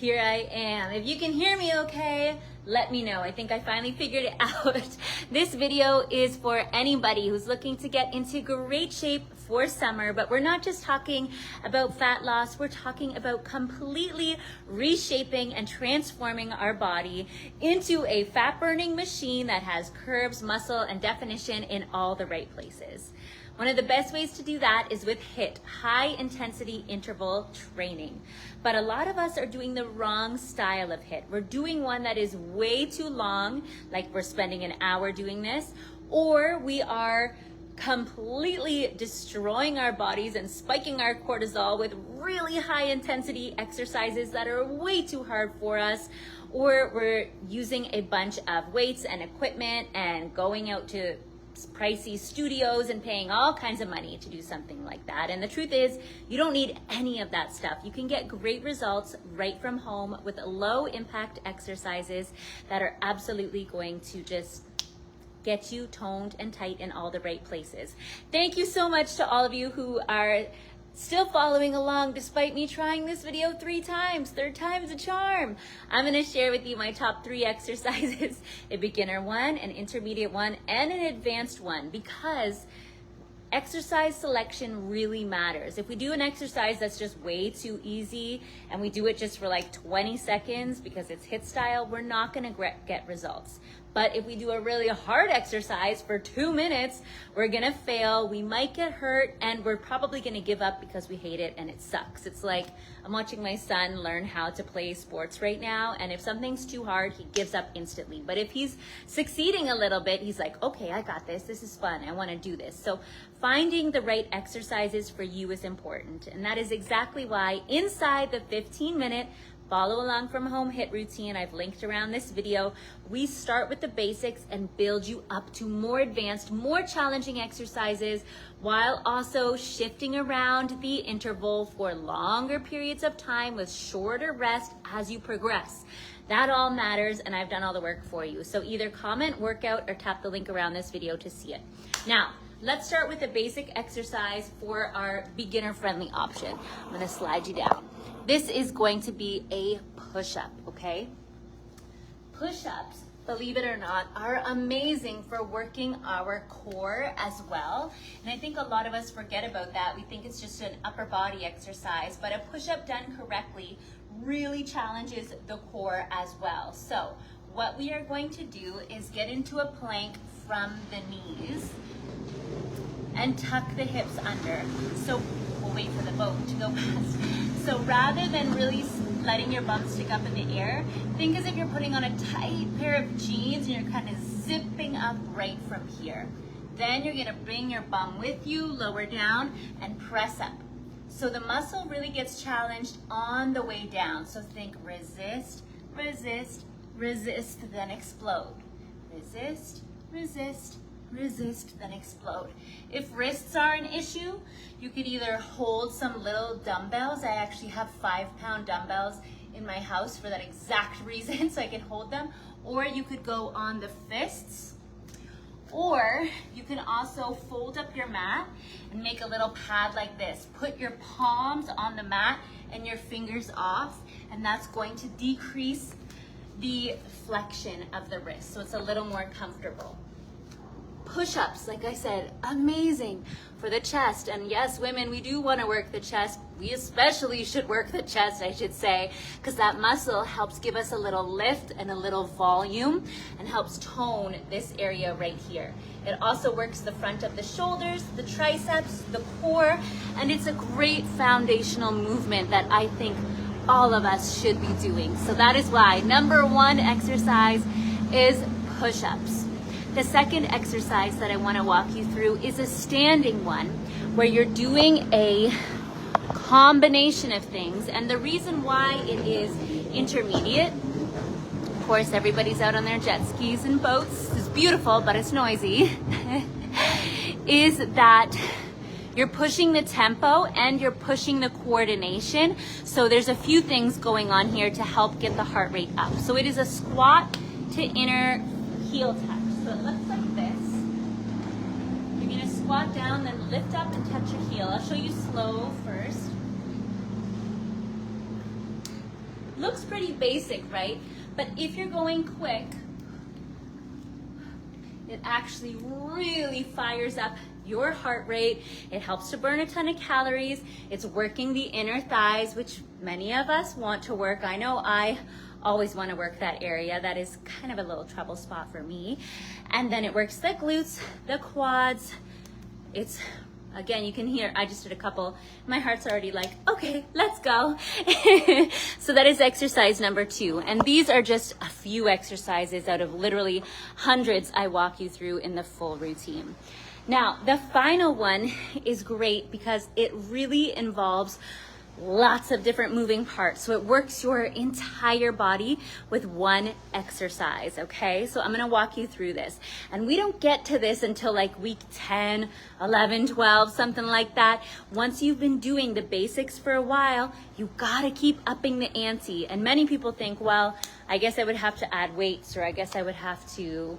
Here I am. If you can hear me okay, let me know. I think I finally figured it out. This video is for anybody who's looking to get into great shape for summer, but we're not just talking about fat loss, we're talking about completely reshaping and transforming our body into a fat burning machine that has curves, muscle, and definition in all the right places. One of the best ways to do that is with HIIT, high intensity interval training. But a lot of us are doing the wrong style of HIIT. We're doing one that is way too long, like we're spending an hour doing this, or we are completely destroying our bodies and spiking our cortisol with really high intensity exercises that are way too hard for us, or we're using a bunch of weights and equipment and going out to pricey studios and paying all kinds of money to do something like that. And the truth is, you don't need any of that stuff. You can get great results right from home with low impact exercises that are absolutely going to just get you toned and tight in all the right places. Thank you so much to all of you who are still following along despite me trying this video 3 times. 3rd time's a charm. I'm going to share with you my top 3 exercises, a beginner one, an intermediate one, and an advanced one, because exercise selection really matters. If we do an exercise that's just way too easy and we do it just for like 20 seconds because it's HIIT style, we're not going to get results. But if we do a really hard exercise for 2 minutes, we're gonna fail, we might get hurt, and we're probably gonna give up because we hate it and it sucks. It's like I'm watching my son learn how to play sports right now, and if something's too hard, he gives up instantly. But if he's succeeding a little bit, he's like, okay, I got this, this is fun, I wanna do this. So finding the right exercises for you is important, and that is exactly why inside the 15-minute follow along from home HIIT routine I've linked around this video, we start with the basics and build you up to more advanced, more challenging exercises while also shifting around the interval for longer periods of time with shorter rest as you progress. That all matters, and I've done all the work for you. So either comment workout or tap the link around this video to see it. Now, let's start with a basic exercise for our beginner-friendly option. I'm gonna slide you down. This is going to be a push-up, okay? Push-ups, believe it or not, are amazing for working our core as well. And I think a lot of us forget about that. We think it's just an upper body exercise, but a push-up done correctly really challenges the core as well. So what we are going to do is get into a plank from the knees and tuck the hips under. So we'll wait for the boat to go past. So rather than really letting your bum stick up in the air, think as if you're putting on a tight pair of jeans and you're kind of zipping up right from here. Then you're gonna bring your bum with you, lower down, and press up. So the muscle really gets challenged on the way down. So think resist, resist, resist, then explode. Resist, resist, resist, then explode. If wrists are an issue, you could either hold some little dumbbells. I actually have 5-pound dumbbells in my house for that exact reason, so I can hold them. Or you could go on the fists, or you can also fold up your mat and make a little pad like this. Put your palms on the mat and your fingers off, and that's going to decrease the flexion of the wrist, so it's a little more comfortable. Push-ups, like I said, amazing for the chest. And yes, women, we do want to work the chest. We especially should work the chest, I should say, because that muscle helps give us a little lift and a little volume and helps tone this area right here. It also works the front of the shoulders, the triceps, the core, and it's a great foundational movement that I think all of us should be doing. So that is why number 1 exercise is push-ups. The second exercise that I want to walk you through is a standing one where you're doing a combination of things. And the reason why it is intermediate, of course, everybody's out on their jet skis and boats. It's beautiful, but it's noisy, is that you're pushing the tempo and you're pushing the coordination. So there's a few things going on here to help get the heart rate up. So it is a squat to inner heel touch. So it looks like this. You're gonna squat down, then lift up and touch your heel. I'll show you slow first. Looks pretty basic, right? But if you're going quick, it actually really fires up your heart rate. It helps to burn a ton of calories. It's working the inner thighs, which many of us want to work. I know I always want to work that area. That is kind of a little trouble spot for me. And then it works the glutes, the quads. It's, again, you can hear, I just did a couple. My heart's already like, okay, let's go. So that is exercise number 2. And these are just a few exercises out of literally hundreds I walk you through in the full routine. Now, the final one is great because it really involves lots of different moving parts. So it works your entire body with one exercise, okay? So I'm gonna walk you through this. And we don't get to this until like week 10, 11, 12, something like that. Once you've been doing the basics for a while, you gotta keep upping the ante. And many people think, well, I guess I would have to add weights, or I guess I would have to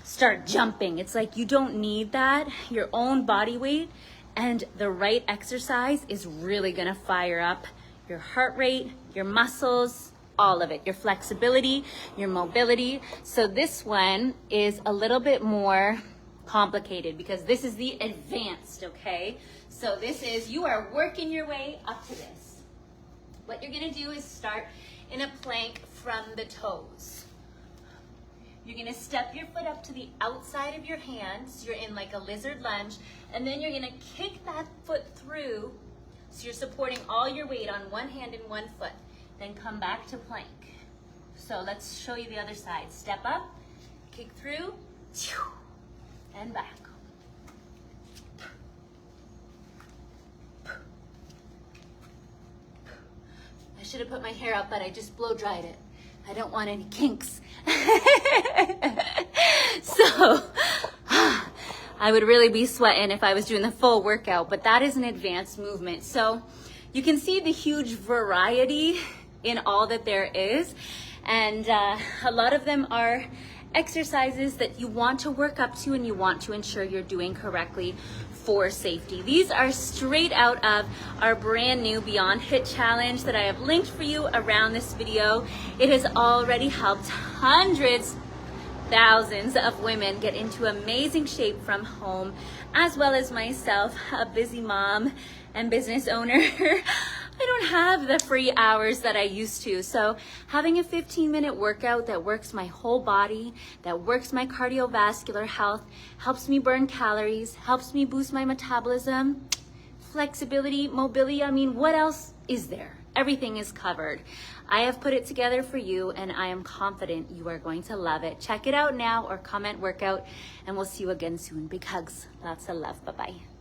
start jumping. It's like, you don't need that. Your own body weight and the right exercise is really gonna fire up your heart rate, your muscles, all of it, your flexibility, your mobility. So this one is a little bit more complicated because this is the advanced, okay? So this is, you are working your way up to this. What you're gonna do is start in a plank from the toes. You're gonna step your foot up to the outside of your hands. You're in like a lizard lunge, and then you're gonna kick that foot through. So you're supporting all your weight on one hand and one foot. Then come back to plank. So let's show you the other side. Step up, kick through, and back. I should have put my hair up, but I just blow dried it. I don't want any kinks. So I would really be sweating if I was doing the full workout, but that is an advanced movement. So you can see the huge variety in all that there is. And a lot of them are exercises that you want to work up to and you want to ensure you're doing correctly for safety. These are straight out of our brand new Beyond HIIT Challenge that I have linked for you around this video. It has already helped hundreds, thousands of women get into amazing shape from home, as well as myself, a busy mom and business owner. I don't have the free hours that I used to. So having a 15-minute workout that works my whole body, that works my cardiovascular health, helps me burn calories, helps me boost my metabolism, flexibility, mobility, I mean, what else is there? Everything is covered. I have put it together for you and I am confident you are going to love it. Check it out now or comment workout and we'll see you again soon. Big hugs, lots of love, bye-bye.